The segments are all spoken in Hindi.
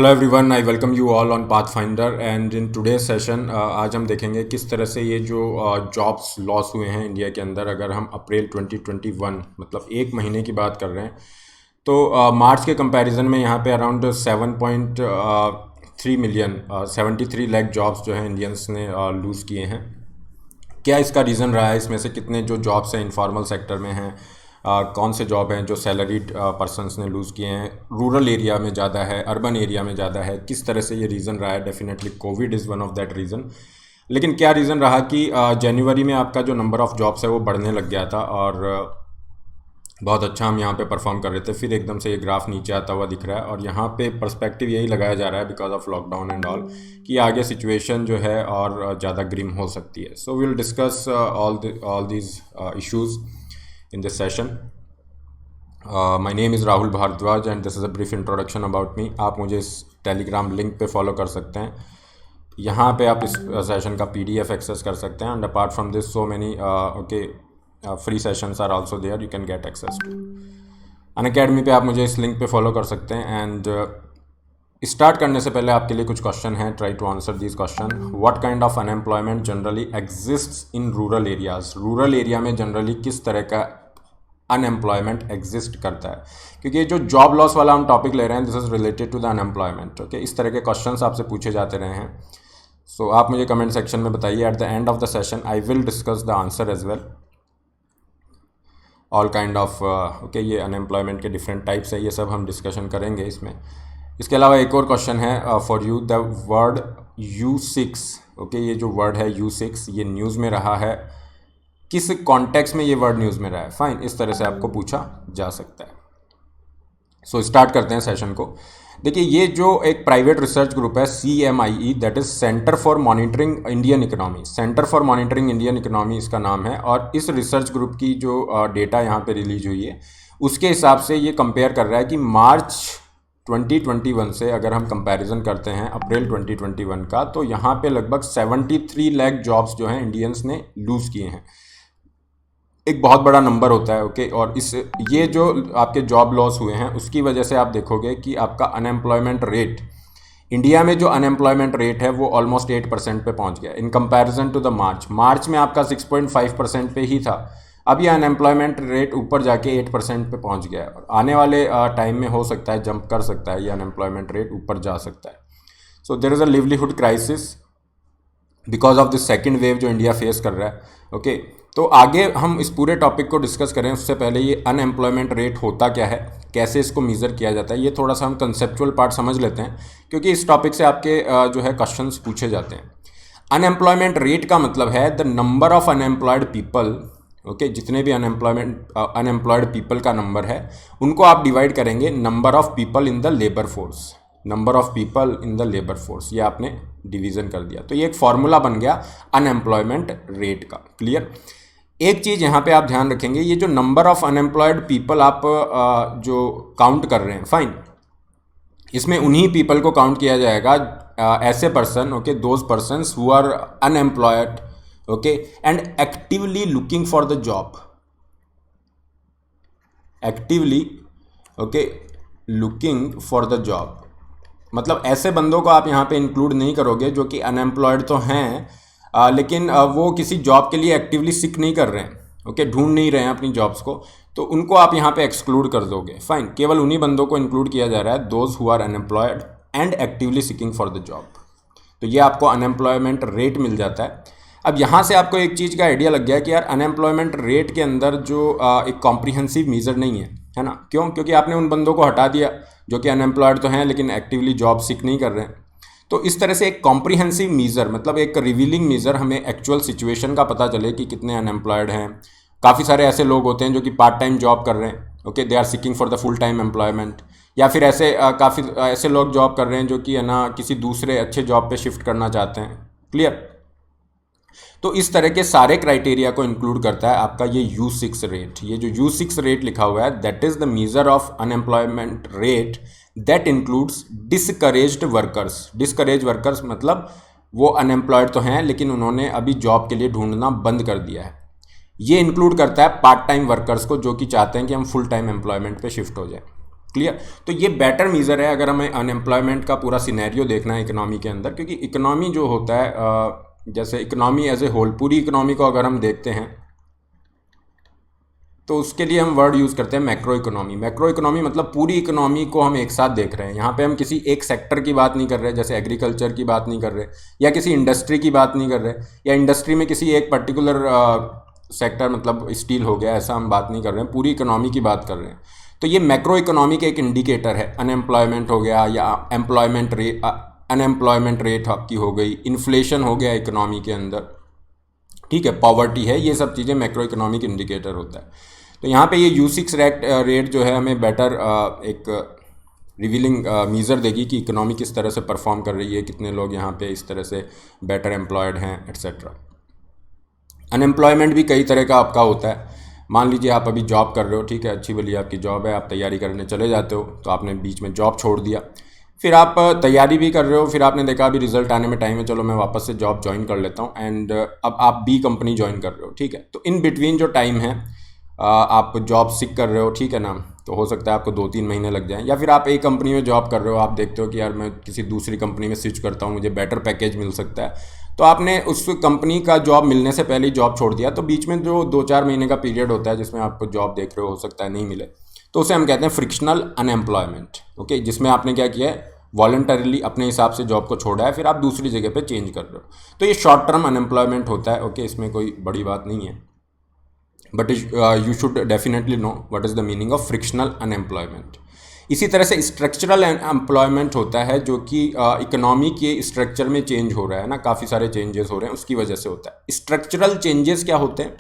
Hello everyone, I welcome you all on pathfinder and in today's session आज हम देखेंगे किस तरह से ये जो जॉब्स लॉस हुए हैं इंडिया के अंदर। अगर हम अप्रैल 2021 मतलब एक महीने की बात कर रहे हैं तो मार्च के कंपैरिजन में यहाँ पे अराउंड 7.3 मिलियन 73 लाख जॉब्स जो हैं इंडियंस ने लूज़ किए हैं। क्या इसका रीज़न रहा है? इसमें से कितने जो जॉब्स हैं इनफॉर्मल सेक्टर में हैं, कौन से जॉब हैं जो सैलरीड पर्सनस ने लूज़ किए हैं, रूरल एरिया में ज़्यादा है, अर्बन एरिया में ज़्यादा है, किस तरह से ये रीज़न रहा है? Definitely Covid is one of that reason. लेकिन क्या रीज़न रहा कि जनवरी में आपका जो नंबर ऑफ़ जॉब्स है वो बढ़ने लग गया था और बहुत अच्छा हम यहाँ पे परफॉर्म कर रहे थे, फिर एकदम से ये ग्राफ नीचे आता हुआ दिख रहा है और यहाँ पे पर्सपेक्टिव यही लगाया जा रहा है because of lockdown and all कि आगे सिचुएशन जो है और ज़्यादा ग्रिम हो सकती है। So will discuss all these issues in this session. My name is Rahul Bhardwaj and this is a brief introduction about me. आप मुझे इस टेलीग्राम लिंक पे फॉलो कर सकते हैं। यहाँ पे आप इस सेशन का PDF एक्सेस कर सकते हैं and apart from this so many free sessions are also there, you can get access to. Unacademy पे आप मुझे इस लिंक पे फॉलो कर सकते हैं। एंड स्टार्ट करने से पहले आपके लिए कुछ क्वेश्चन हैं, try to answer this question. What kind of unemployment generally exists in rural areas? Rural area में जनरली किस तरह का अनएम्प्लॉयमेंट एग्जिस्ट करता है? क्योंकि ये जो जॉब लॉस वाला हम टॉपिक ले रहे हैं, this is related to the unemployment. Okay, इस तरह के क्वेश्चंस आपसे पूछे जाते रहे हैं। सो आप मुझे कमेंट सेक्शन में बताइए। At the end of the session I will discuss the answer as well. All kind of okay, ये अनएम्प्लॉयमेंट के डिफरेंट टाइप्स है, ये सब हम डिस्कशन करेंगे इसमें। इसके अलावा एक और क्वेश्चन है for you, the word U6। Okay, ये जो वर्ड है U6 ये न्यूज़ में रहा है, किस कॉन्टेक्स्ट में ये वर्ड न्यूज़ में रहा है? फाइन, इस तरह से आपको पूछा जा सकता है। सो स्टार्ट करते हैं सेशन को। देखिए, ये जो एक प्राइवेट रिसर्च ग्रुप है CMIE, that is centre for monitoring Indian economy. Centre for monitoring Indian economy इसका नाम है और इस रिसर्च ग्रुप की जो डेटा यहाँ पे रिलीज हुई है उसके हिसाब से ये कंपेयर कर रहा है कि मार्च 2021 से अगर हम कंपैरिजन करते हैं अप्रैल 2021 का, तो यहाँ पे लगभग 73 लाख जॉब्स जो हैं इंडियंस ने लूज़ किए हैं। एक बहुत बड़ा नंबर होता है। ओके, और ये जो आपके जॉब लॉस हुए हैं उसकी वजह से आप देखोगे कि आपका अनएम्प्लॉयमेंट रेट, इंडिया में जो अनएम्प्लॉयमेंट रेट है वो ऑलमोस्ट 8% पे पहुंच गया इन कंपैरिजन टू द मार्च में आपका 6.5% पे ही था। अब ये अनएम्प्लॉयमेंट रेट ऊपर जाके 8% पे पहुंच गया है और आने वाले टाइम में हो सकता है जंप कर सकता है, ये अनएम्प्लॉयमेंट रेट ऊपर जा सकता है। So there is a livelihood crisis because of this second wave जो इंडिया फेस कर रहा है। ओके, तो आगे हम इस पूरे टॉपिक को डिस्कस करें उससे पहले ये अनएम्प्लॉयमेंट रेट होता क्या है, कैसे इसको मेज़र किया जाता है, ये थोड़ा सा हम कंसेप्चुअल पार्ट समझ लेते हैं क्योंकि इस टॉपिक से आपके जो है क्वेश्चंस पूछे जाते हैं। अनएम्प्लॉयमेंट रेट का मतलब है the number of unemployed people. Okay, जितने भी अनएम्प्लॉयड पीपल का नंबर है उनको आप डिवाइड करेंगे number of people in the labour force. Number of people in the labour force, ये आपने डिवीजन कर दिया, तो ये एक फॉर्मूला बन गया अनएम्प्लॉयमेंट रेट का। क्लियर? एक चीज़ यहाँ पे आप ध्यान रखेंगे, ये जो नंबर ऑफ अनएम्प्लॉयड पीपल आप जो काउंट कर रहे हैं, फाइन, इसमें उन्हीं पीपल को काउंट किया जाएगा ऐसे person, okay, those persons who are unemployed, okay, and actively looking for the job. Actively, okay, looking for the job मतलब ऐसे बंदों को आप यहाँ पे इंक्लूड नहीं करोगे जो कि अनएम्प्लॉयड तो हैं लेकिन वो किसी जॉब के लिए एक्टिवली सीक नहीं कर रहे हैं, ओके, ढूंढ नहीं रहे हैं अपनी जॉब्स को, तो उनको आप यहाँ पे एक्सक्लूड कर दोगे। फाइन, केवल उन्हीं बंदों को इंक्लूड किया जा रहा है, those who are unemployed and actively seeking for the job. तो ये आपको अनएम्प्लॉयमेंट रेट मिल जाता है। अब यहाँ से आपको एक चीज़ का आइडिया लग गया कि यार अनएम्प्लॉयमेंट रेट के अंदर जो एक कॉम्प्रिहेंसिव मेजर नहीं है ना? क्यों? क्योंकि आपने उन बंदों को हटा दिया जो कि अनएम्प्लॉयड तो हैं लेकिन एक्टिवली जॉब सीक नहीं कर रहे हैं। तो इस तरह से एक कॉम्प्रिहेंसिव मेजर मतलब एक रिवीलिंग मेजर हमें एक्चुअल सिचुएशन का पता चले कि कितने अनएम्प्लॉयड हैं। काफ़ी सारे ऐसे लोग होते हैं जो कि पार्ट टाइम जॉब कर रहे हैं, okay, they are seeking for the full time employment, या फिर ऐसे काफ़ी ऐसे लोग जॉब कर रहे हैं जो कि है ना किसी दूसरे अच्छे जॉब पे शिफ्ट करना चाहते हैं। क्लियर? तो इस तरह के सारे क्राइटेरिया को इंक्लूड करता है आपका ये U6 रेट। ये जो U6 रेट लिखा हुआ है that is the measure of unemployment rate that includes discouraged workers. Discourage workers मतलब वो अनएम्प्लॉयड तो हैं लेकिन उन्होंने अभी जॉब के लिए ढूंढना बंद कर दिया है। ये इंक्लूड करता है पार्ट टाइम वर्कर्स को जो कि चाहते हैं कि हम फुल टाइम एम्प्लॉयमेंट पे शिफ्ट हो जाए। क्लियर। तो ये बेटर मीज़र है अगर हमें अनएम्प्लॉयमेंट का पूरा सिनेरियो देखना है इकोनॉमी के अंदर, क्योंकि इकोनॉमी जो होता है जैसे इकोनॉमी एज ए होल, पूरी इकोनॉमी को अगर हम देखते हैं तो उसके लिए हम वर्ड यूज़ करते हैं मैक्रो इकोनॉमी। मैक्रो इकोनॉमी मतलब पूरी इकोनॉमी को हम एक साथ देख रहे हैं। यहाँ पे हम किसी एक सेक्टर की बात नहीं कर रहे, जैसे एग्रीकल्चर की बात नहीं कर रहे, या किसी इंडस्ट्री की बात नहीं कर रहे, या इंडस्ट्री में किसी एक पर्टिकुलर सेक्टर मतलब स्टील हो गया, ऐसा हम बात नहीं कर रहे हैं, पूरी इकोनॉमी की बात कर रहे हैं। तो ये मैक्रो इकोनॉमी का एक इंडिकेटर है। अनएम्प्लॉयमेंट हो गया, या अनएम्प्लॉयमेंट रेट आपकी हो गई, इन्फ्लेशन हो गया इकोनॉमी के अंदर, ठीक है, पॉवर्टी है, ये सब चीज़ें मैक्रो इकोनॉमिक इंडिकेटर होता है। तो यहाँ पे ये U6 रेट जो है हमें बेटर एक रिवीलिंग मीज़र देगी कि इकोनॉमी किस तरह से परफॉर्म कर रही है, कितने लोग यहाँ पे इस तरह से बेटर एम्प्लॉयड हैं एट्सेट्रा। अनएम्प्लॉयमेंट भी कई तरह का आपका होता है। मान लीजिए आप अभी जॉब कर रहे हो, ठीक है, अच्छी भली आपकी जॉब है, आप तैयारी करने चले जाते हो, तो आपने बीच में जॉब छोड़ दिया, फिर आप तैयारी भी कर रहे हो, फिर आपने देखा अभी रिजल्ट आने में टाइम है, चलो मैं वापस से जॉब ज्वाइन कर लेता हूँ, एंड अब आप B कंपनी ज्वाइन कर रहे हो, ठीक है। तो इन बिटवीन जो टाइम है आप जॉब सीख कर रहे हो, ठीक है ना, तो हो सकता है आपको 2-3 महीने लग जाएं, या फिर आप एक कंपनी में जॉब कर रहे हो, आप देखते हो कि यार मैं किसी दूसरी कंपनी में स्विच करता हूँ, मुझे बेटर पैकेज मिल सकता है, तो आपने उस कंपनी का जॉब मिलने से पहले ही जॉब छोड़ दिया। तो बीच में जो 2-4 महीने का पीरियड होता है जिसमें आप जॉब देख रहे हो सकता है नहीं मिले, तो उसे हम कहते हैं फ्रिक्शनल अनएम्प्लॉयमेंट, ओके, जिसमें आपने क्या किया है, वॉलंटरीली अपने हिसाब से जॉब को छोड़ा है, फिर आप दूसरी जगह पे चेंज कर रहे हो, तो ये शॉर्ट टर्म अनएम्प्लॉयमेंट होता है, ओके, इसमें कोई बड़ी बात नहीं है, but you should definitely know what is the meaning of frictional unemployment. इसी तरह से स्ट्रक्चरल एम्प्लॉयमेंट होता है, जो कि इकोनॉमी के स्ट्रक्चर में चेंज हो रहा है ना, काफ़ी सारे चेंजेस हो रहे हैं, उसकी वजह से होता है। स्ट्रक्चरल चेंजेस क्या होते हैं?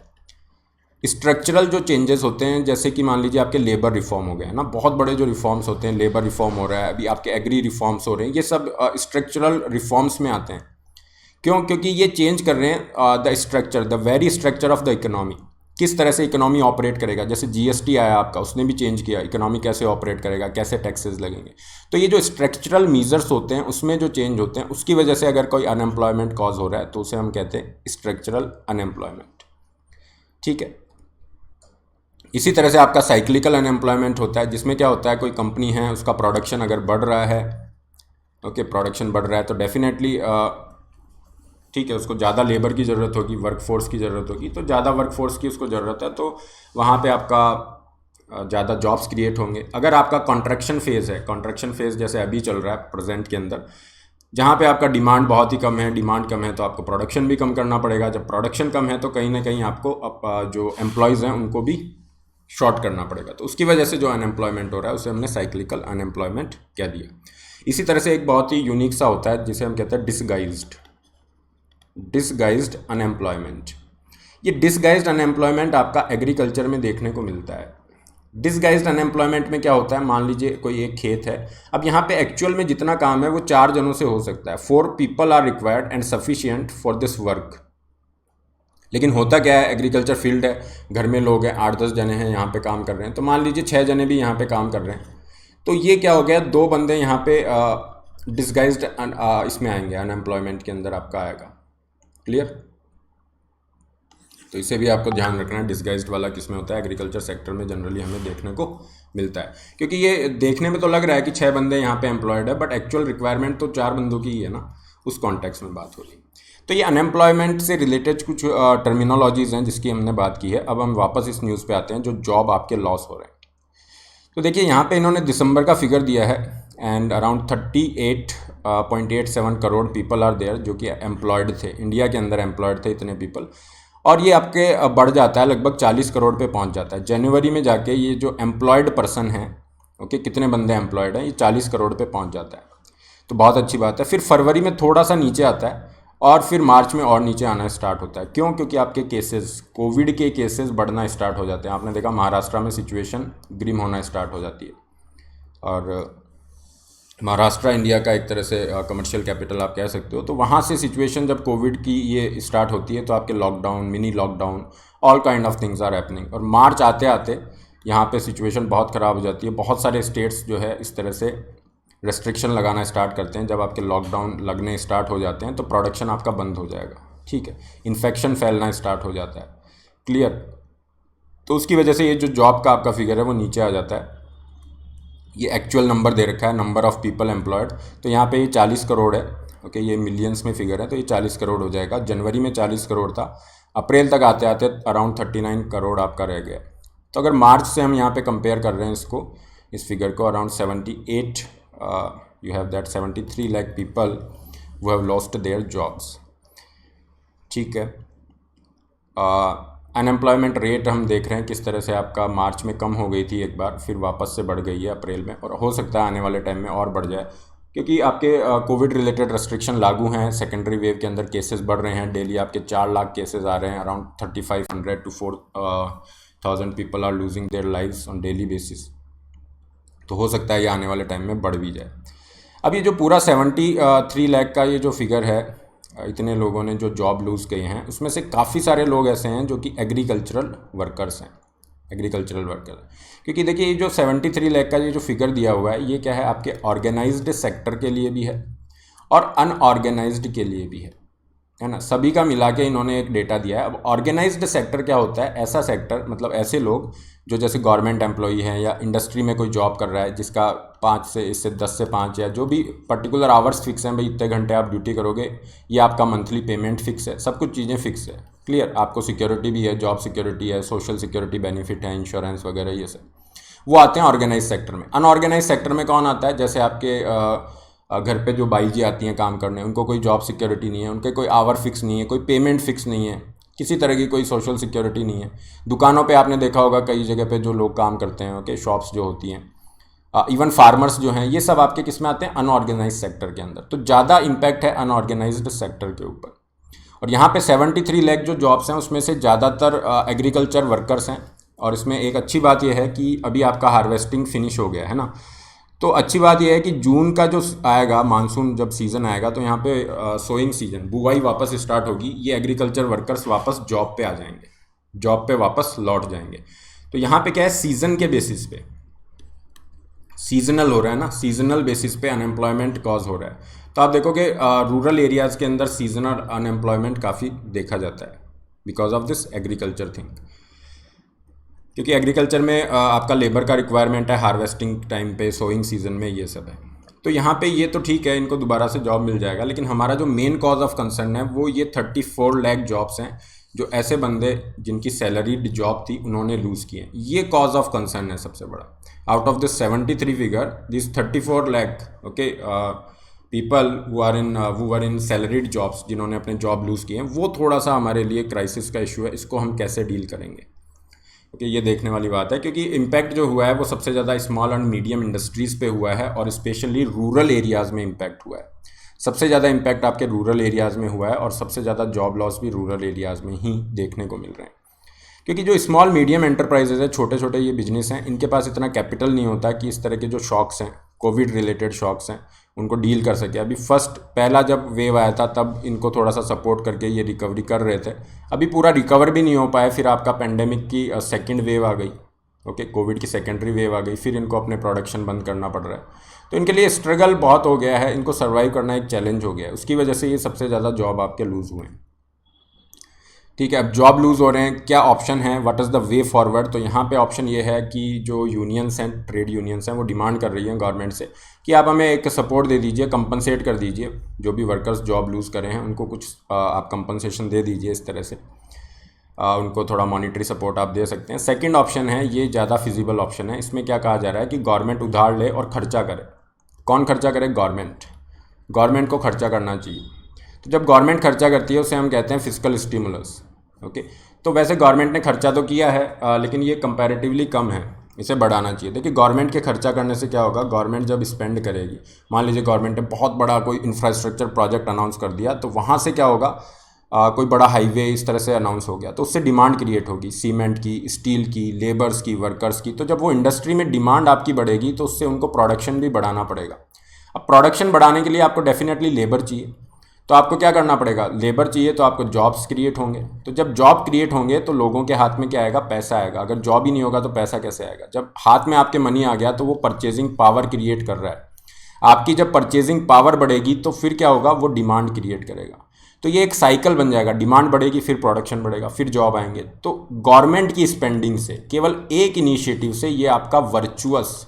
स्ट्रक्चरल जो चेंजेस होते हैं, जैसे कि मान लीजिए आपके लेबर रिफॉर्म हो गए हैं ना, बहुत बड़े जो रिफॉर्म्स होते हैं, लेबर रिफॉर्म हो रहा है, अभी आपके एग्री रिफॉर्म्स हो रहे हैं, ये सब स्ट्रक्चरल रिफॉर्म्स में आते हैं। क्यों? क्योंकि ये चेंज कर रहे हैं the structure, the very structure of the economy, किस तरह से इकोनॉमी ऑपरेट करेगा। जैसे GST आया आपका, उसने भी चेंज किया इकोनॉमी कैसे ऑपरेट करेगा, कैसे टैक्सेस लगेंगे। तो ये जो स्ट्रक्चरल मीजर्स होते हैं उसमें जो चेंज होते हैं, उसकी वजह से अगर कोई अनएम्प्लॉयमेंट कॉज हो रहा है तो उसे हम कहते हैं स्ट्रक्चरल अनएम्प्लॉयमेंट, ठीक है। इसी तरह से आपका साइक्लिकल अनएम्प्लॉयमेंट होता है, जिसमें क्या होता है, कोई कंपनी है, उसका प्रोडक्शन अगर बढ़ रहा है, ओके, प्रोडक्शन बढ़ रहा है, तो डेफिनेटली ठीक है, उसको ज़्यादा लेबर की ज़रूरत होगी, वर्कफोर्स की ज़रूरत होगी, तो ज़्यादा वर्कफोर्स की उसको ज़रूरत है, तो वहाँ पे आपका ज़्यादा जॉब्स क्रिएट होंगे। अगर आपका कॉन्ट्रैक्शन फेज़ है, कॉन्ट्रैक्शन फेज़ जैसे अभी चल रहा है प्रेजेंट के अंदर, जहाँ पे आपका डिमांड बहुत ही कम है, डिमांड कम है, तो आपको प्रोडक्शन भी कम करना पड़ेगा। जब प्रोडक्शन कम है तो कहीं ना कहीं आपको जो एम्प्लॉयज़ हैं उनको भी शॉर्ट करना पड़ेगा, तो उसकी वजह से जो अनएम्प्लॉयमेंट हो रहा है उसे हमने साइक्लिकल अनएम्प्लॉयमेंट कह दिया। इसी तरह से एक बहुत ही यूनिक सा होता है जिसे हम कहते हैं डिसगाइज्ड अनएम्प्लॉयमेंट। ये डिसगाइज्ड अनएम्प्लॉयमेंट आपका एग्रीकल्चर में देखने को मिलता है। डिसगाइज्ड अनएम्प्लॉयमेंट में क्या होता है, मान लीजिए कोई एक खेत है, अब यहाँ पे एक्चुअल में जितना काम है वो 4 जनों से हो सकता है, 4 people are required and sufficient for this work. लेकिन होता क्या है, एग्रीकल्चर फील्ड है, घर में लोग हैं, 8-10 जने हैं यहाँ पे काम कर रहे हैं, तो मान लीजिए 6 जने भी यहाँ पे काम कर रहे हैं, तो ये क्या हो गया, 2 बंदे यहाँ पे डिसगाइज्ड इसमें आएंगे, अनएम्प्लॉयमेंट के अंदर आपका आएगा। क्लियर? तो इसे भी आपको ध्यान रखना है, डिसगाइज्ड वाला किसमें होता है, एग्रीकल्चर सेक्टर में जनरली हमें देखने को मिलता है, क्योंकि ये देखने में तो लग रहा है कि 6 बंदे यहाँ पे एम्प्लॉयड है, बट एक्चुअल रिक्वायरमेंट तो 4 बंदों की ही है ना, उस कॉन्टेक्स्ट में बात हो रही है। तो ये अनएम्प्लॉयमेंट से रिलेटेड कुछ टर्मिनोलॉजीज़ हैं जिसकी हमने बात की है। अब हम वापस इस न्यूज़ पे आते हैं, जो जॉब आपके लॉस हो रहे हैं। तो देखिए यहाँ पे इन्होंने दिसंबर का फिगर दिया है, and around 38.87 crore people are there जो कि एम्प्लॉयड थे, इंडिया के अंदर एम्प्लॉयड थे इतने पीपल, और ये आपके बढ़ जाता है, लगभग 40 करोड़ पे पहुंच जाता है। जनवरी में जाके ये जो एम्प्लॉयड पर्सन है, ओके, कितने बंदे एम्प्लॉयड हैं, ये 40 करोड़ पे पहुंच जाता है, तो बहुत अच्छी बात है। फिर फरवरी में थोड़ा सा नीचे आता है, और फिर मार्च में और नीचे आना स्टार्ट होता है। क्यों? क्योंकि आपके केसेस, कोविड के केसेस बढ़ना स्टार्ट हो जाते हैं। आपने देखा महाराष्ट्र में सिचुएशन ग्रिम होना स्टार्ट हो जाती है, और महाराष्ट्र इंडिया का एक तरह से कमर्शियल कैपिटल आप कह सकते हो, तो वहाँ से सिचुएशन जब कोविड की ये स्टार्ट होती है तो आपके lockdown, mini lockdown, all kind of things are happening, और मार्च आते आते यहाँ पे सिचुएशन बहुत ख़राब हो जाती है। बहुत सारे स्टेट्स जो है इस तरह से रेस्ट्रिक्शन लगाना स्टार्ट करते हैं। जब आपके लॉकडाउन लगने स्टार्ट हो जाते हैं तो प्रोडक्शन आपका बंद हो जाएगा, ठीक है, इन्फेक्शन फैलना स्टार्ट हो जाता है। क्लियर? तो उसकी वजह से ये जो जॉब का आपका फिगर है वो नीचे आ जाता है। ये एक्चुअल नंबर दे रखा है, नंबर ऑफ़ पीपल एम्प्लॉयड। तो यहाँ पे ये 40 करोड़ है। ओके, ये मिलियंस में फिगर है, तो ये 40 करोड़ हो जाएगा। जनवरी में 40 करोड़ था, अप्रैल तक आते आते अराउंड 39 करोड़ आपका रह गया। तो अगर मार्च से हम यहाँ पे कंपेयर कर रहे हैं इसको, इस फिगर को, around 78 you have that 73 lakh people who have lost their jobs. ठीक है। अनएम्प्लॉयमेंट रेट हम देख रहे हैं किस तरह से आपका मार्च में कम हो गई थी एक बार, फिर वापस से बढ़ गई है अप्रैल में, और हो सकता है आने वाले टाइम में और बढ़ जाए, क्योंकि आपके कोविड रिलेटेड रेस्ट्रिक्शन लागू हैं। सेकेंडरी वेव के अंदर केसेस बढ़ रहे हैं, डेली आपके 4 लाख केसेस आ रहे हैं, around 3500 to 4000 people are losing their lives on daily basis. तो हो सकता है ये आने वाले टाइम में बढ़ भी जाए। अब ये जो पूरा 73 लाख का ये जो फिगर है, इतने लोगों ने जो जॉब लूज़ किए हैं, उसमें से काफ़ी सारे लोग ऐसे हैं जो कि एग्रीकल्चरल वर्कर्स हैं, एग्रीकल्चरल वर्कर। क्योंकि देखिए ये जो 73 लाख का ये जो फिगर दिया हुआ है, ये क्या है, आपके ऑर्गेनाइज्ड सेक्टर के लिए भी है और अनऑर्गेनाइज्ड के लिए भी है ना, सभी का मिला के इन्होंने एक डेटा दिया है। अब ऑर्गेनाइज्ड सेक्टर क्या होता है, ऐसा सेक्टर मतलब ऐसे लोग जो जैसे गवर्नमेंट एम्प्लॉई हैं या इंडस्ट्री में कोई जॉब कर रहा है, जिसका 10 से 5 या जो भी पर्टिकुलर आवर्स फिक्स हैं, भाई इतने घंटे आप ड्यूटी करोगे, ये आपका मंथली पेमेंट फिक्स है, सब कुछ चीज़ें फिक्स है, क्लियर। आपको सिक्योरिटी भी है, जॉब सिक्योरिटी है, सोशल सिक्योरिटी बेनिफिट है, इंश्योरेंस वगैरह, ये सब वो आते हैं ऑर्गेनाइज सेक्टर में। अनऑर्गेनाइज सेक्टर में कौन आता है, जैसे आपके घर पे जो बाई जी आती हैं काम करने, उनको कोई जॉब सिक्योरिटी नहीं है, उनके कोई आवर फिक्स नहीं है, कोई पेमेंट फिक्स नहीं है, किसी तरह की कोई सोशल सिक्योरिटी नहीं है। दुकानों पे आपने देखा होगा कई जगह पे जो लोग काम करते हैं, ओके, शॉप्स जो होती हैं, इवन फार्मर्स जो हैं, ये सब आपके किस में आते हैं, अनऑर्गेनाइज सेक्टर के अंदर। तो ज़्यादा इम्पैक्ट है अनऑर्गेनाइज्ड सेक्टर के ऊपर। और यहाँ पे 73 लाख जो जॉब्स हैं उसमें से ज़्यादातर एग्रीकल्चर वर्कर्स हैं। और इसमें एक अच्छी बात यह है कि अभी आपका हार्वेस्टिंग फिनिश हो गया है ना, तो अच्छी बात यह है कि जून का जो आएगा मानसून जब सीज़न आएगा, तो यहाँ पे सोइंग सीजन, बुआई वापस स्टार्ट होगी, ये एग्रीकल्चर वर्कर्स वापस जॉब पे आ जाएंगे, जॉब पे वापस लौट जाएंगे। तो यहाँ पे क्या है, सीज़न के बेसिस पे, सीजनल हो रहा है ना, सीजनल बेसिस पे अनएम्प्लॉयमेंट कॉज हो रहा है। तो आप देखोगे रूरल एरियाज़ के अंदर सीजनल अनएम्प्लॉयमेंट काफ़ी देखा जाता है because of this agriculture thing, क्योंकि एग्रीकल्चर में आपका लेबर का रिक्वायरमेंट है हार्वेस्टिंग टाइम पे, सोइंग सीजन में, ये सब है। तो यहाँ पे ये तो ठीक है, इनको दोबारा से जॉब मिल जाएगा, लेकिन हमारा जो मेन कॉज ऑफ कंसर्न है वो ये 34 लाख जॉब्स हैं जो ऐसे बंदे जिनकी सैलरीड जॉब थी उन्होंने लूज़ किए, ये कॉज ऑफ कंसर्न है सबसे बड़ा। Out of this 73 figure, this 34 lakh okay people who are in salaried jobs, जिन्होंने अपने जॉब लूज़ किए हैं, वो थोड़ा सा हमारे लिए क्राइसिस का इशू है। इसको हम कैसे डील करेंगे, ओके, ये देखने वाली बात है, क्योंकि इम्पैक्ट जो हुआ है वो सबसे ज़्यादा स्मॉल एंड मीडियम इंडस्ट्रीज़ पे हुआ है और स्पेशली रूरल एरियाज़ में इम्पैक्ट हुआ है। सबसे ज़्यादा इम्पैक्ट आपके रूरल एरियाज़ में हुआ है और सबसे ज़्यादा जॉब लॉस भी रूरल एरियाज़ में ही देखने को मिल रहे हैं, क्योंकि जो स्मॉल मीडियम एंटरप्राइजेज है, छोटे छोटे ये बिजनेस हैं, इनके पास इतना कैपिटल नहीं होता कि इस तरह के जो शॉक्स हैं, कोविड रिलेटेड शॉक्स हैं, उनको डील कर सके। अभी पहला जब वेव आया था तब इनको थोड़ा सा सपोर्ट करके ये रिकवरी कर रहे थे, अभी पूरा रिकवर भी नहीं हो पाया, फिर आपका पेंडेमिक की सेकेंड वेव आ गई, ओके, कोविड की सेकेंडरी वेव आ गई, फिर इनको अपने प्रोडक्शन बंद करना पड़ रहा है। तो इनके लिए स्ट्रगल बहुत हो गया है, इनको सर्वाइव करना एक चैलेंज हो गया है, उसकी वजह से ये सबसे ज़्यादा जॉब आपके लूज़ हुए हैं। ठीक है, अब जॉब लूज़ हो रहे हैं, क्या ऑप्शन है, what is the way forward. तो यहाँ पे ऑप्शन ये है कि जो यूनियंस हैं, ट्रेड यूनियंस हैं, वो डिमांड कर रही हैं गवर्नमेंट से कि आप हमें एक सपोर्ट दे दीजिए, कंपनसेट कर दीजिए, जो भी वर्कर्स जॉब लूज़ करें हैं उनको कुछ आप कंपनसेशन दे दीजिए, इस तरह से उनको थोड़ा मॉनिटरी सपोर्ट आप दे सकते हैं। सेकंड ऑप्शन है, ये ज़्यादा फिजिबल ऑप्शन है, इसमें क्या कहा जा रहा है कि गवर्नमेंट उधार ले और खर्चा करे। कौन खर्चा करे, गवर्नमेंट को खर्चा करना चाहिए। तो जब गवर्नमेंट खर्चा करती है उसे हम कहते हैं फिस्कल स्टिमुलस, ओके। तो वैसे गवर्नमेंट ने खर्चा तो किया है लेकिन ये कंपैरेटिवली कम है, इसे बढ़ाना चाहिए। देखिए गवर्नमेंट के खर्चा करने से क्या होगा, गवर्नमेंट जब स्पेंड करेगी, मान लीजिए गवर्नमेंट ने बहुत बड़ा कोई इंफ्रास्ट्रक्चर प्रोजेक्ट अनाउंस कर दिया, तो वहाँ से क्या होगा, कोई बड़ा हाईवे इस तरह से अनाउंस हो गया, तो उससे डिमांड क्रिएट होगी सीमेंट की, स्टील की, लेबर्स की, वर्कर्स की। तो जब वो इंडस्ट्री में डिमांड आपकी बढ़ेगी तो उससे उनको प्रोडक्शन भी बढ़ाना पड़ेगा। अब प्रोडक्शन बढ़ाने के लिए आपको डेफिनेटली लेबर चाहिए, तो आपको क्या करना पड़ेगा, लेबर चाहिए, तो आपको जॉब्स क्रिएट होंगे। तो जब जॉब क्रिएट होंगे तो लोगों के हाथ में क्या आएगा, पैसा आएगा। अगर जॉब ही नहीं होगा तो पैसा कैसे आएगा। जब हाथ में आपके मनी आ गया तो वो परचेजिंग पावर क्रिएट कर रहा है। आपकी जब परचेजिंग पावर बढ़ेगी तो फिर क्या होगा, वो डिमांड क्रिएट करेगा। तो ये एक साइकिल बन जाएगा, डिमांड बढ़ेगी, फिर प्रोडक्शन बढ़ेगा, फिर जॉब आएंगे। तो गवर्नमेंट की स्पेंडिंग से, केवल एक इनिशिएटिव से, ये आपका वर्चुअस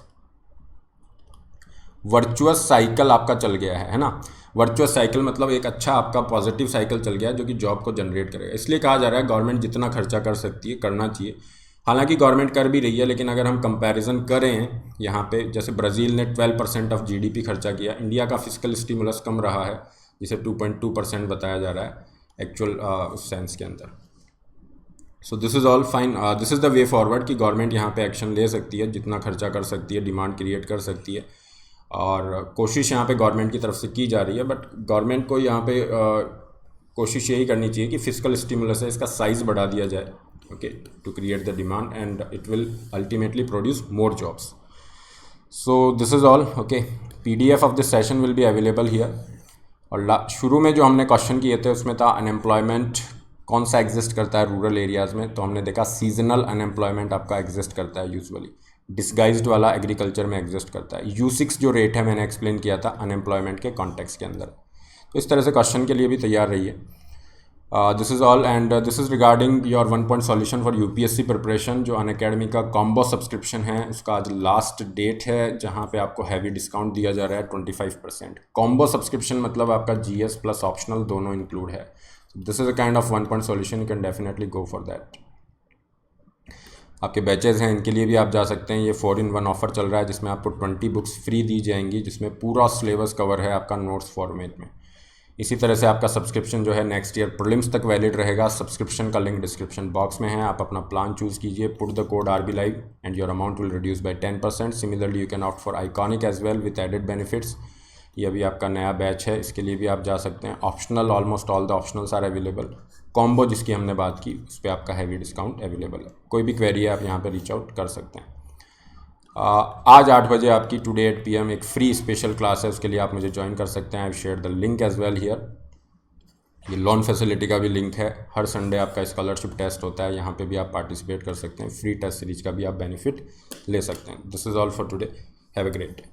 वर्चुअस साइकिल आपका चल गया है ना। वर्चुअस साइकिल मतलब एक अच्छा आपका पॉजिटिव साइकिल चल गया है जो कि जॉब को जनरेट करेगा। इसलिए कहा जा रहा है गवर्नमेंट जितना खर्चा कर सकती है करना चाहिए। हालांकि गवर्नमेंट कर भी रही है, लेकिन अगर हम कंपैरिजन करें यहाँ पे, जैसे ब्राज़ील ने 12% ऑफ जीडीपी खर्चा किया, इंडिया का फिजिकल स्टिमुलस कम रहा है जिसे 2.2% बताया जा रहा है एक्चुअल उस सेंस के अंदर। सो this is all fine, this is the way forward कि गवर्नमेंट यहाँ पे एक्शन ले सकती है, जितना खर्चा कर सकती है, डिमांड क्रिएट कर सकती है, और कोशिश यहाँ पे गवर्नमेंट की तरफ से की जा रही है। बट गवर्नमेंट को यहाँ पे कोशिश यही करनी चाहिए कि फिजिकल स्टिमुलस है इसका साइज़ बढ़ा दिया जाए, okay, to create the demand and it will ultimately produce more jobs. So this is all, okay. PDF of this session will be available here. और शुरू में जो हमने क्वेश्चन किए थे उसमें था अनएम्प्लॉयमेंट कौन सा एग्जिस्ट करता है रूरल एरियाज़ में, तो हमने देखा सीजनल अनएम्प्लॉयमेंट आपका एग्जिस्ट करता है यूजुअली, डिस्गाइज्ड वाला एग्रीकल्चर में एग्जिस्ट करता है। U6 जो रेट है मैंने एक्सप्लेन किया था अनएम्प्लॉयमेंट के कॉन्टेक्स्ट के अंदर। तो इस तरह से क्वेश्चन के लिए भी तैयार रहिए। This is all and this is regarding your 1 point solution for UPSC preparation. जो अनअकैडमी का कॉम्बो सब्सक्रिप्शन है उसका आज लास्ट डेट है, जहाँ पे आपको हैवी डिस्काउंट दिया जा रहा है 25%। कॉम्बो सब्सक्रिप्शन मतलब आपका GS प्लस ऑप्शनल दोनों इंक्लूड है। This is a kind of 1 point solution, you can definitely go for that. आपके बैचेज हैं इनके लिए भी आप जा सकते हैं। ये 4-in-1 ऑफर चल रहा है जिसमें आपको 20 बुक्स फ्री दी जाएंगी, जिसमें पूरा सिलेबस कवर है आपका नोट्स फॉर्मेट में। इसी तरह से आपका सब्सक्रिप्शन जो है नेक्स्ट ईयर प्रीलिम्स तक वैलिड रहेगा। सब्सक्रिप्शन का लिंक डिस्क्रिप्शन बॉक्स में है, आप अपना प्लान चूज़ कीजिए, put the code RB Live and your amount will reduce by 10%। Similarly you can opt for iconic as well with added benefits. ये अभी आपका नया बैच है, इसके लिए भी आप जा सकते हैं। Optional, almost all the optionals are available. Combo जिसकी हमने बात की उस पर आपका हैवी डिस्काउंट अवेलेबल है। कोई भी क्वेरी है आप यहाँ पे रीच आउट कर सकते हैं। आज 8 बजे आपकी टुडे 8 PM एक फ्री स्पेशल क्लास है, उसके लिए आप मुझे ज्वाइन कर सकते हैं। I share the link as well here. ये लोन फैसिलिटी का भी लिंक है। हर संडे आपका स्कॉलरशिप टेस्ट होता है, यहाँ पे भी आप पार्टिसिपेट कर सकते हैं। फ्री टेस्ट सीरीज का भी आप बेनिफिट ले सकते हैं। This is all for today, have a great day.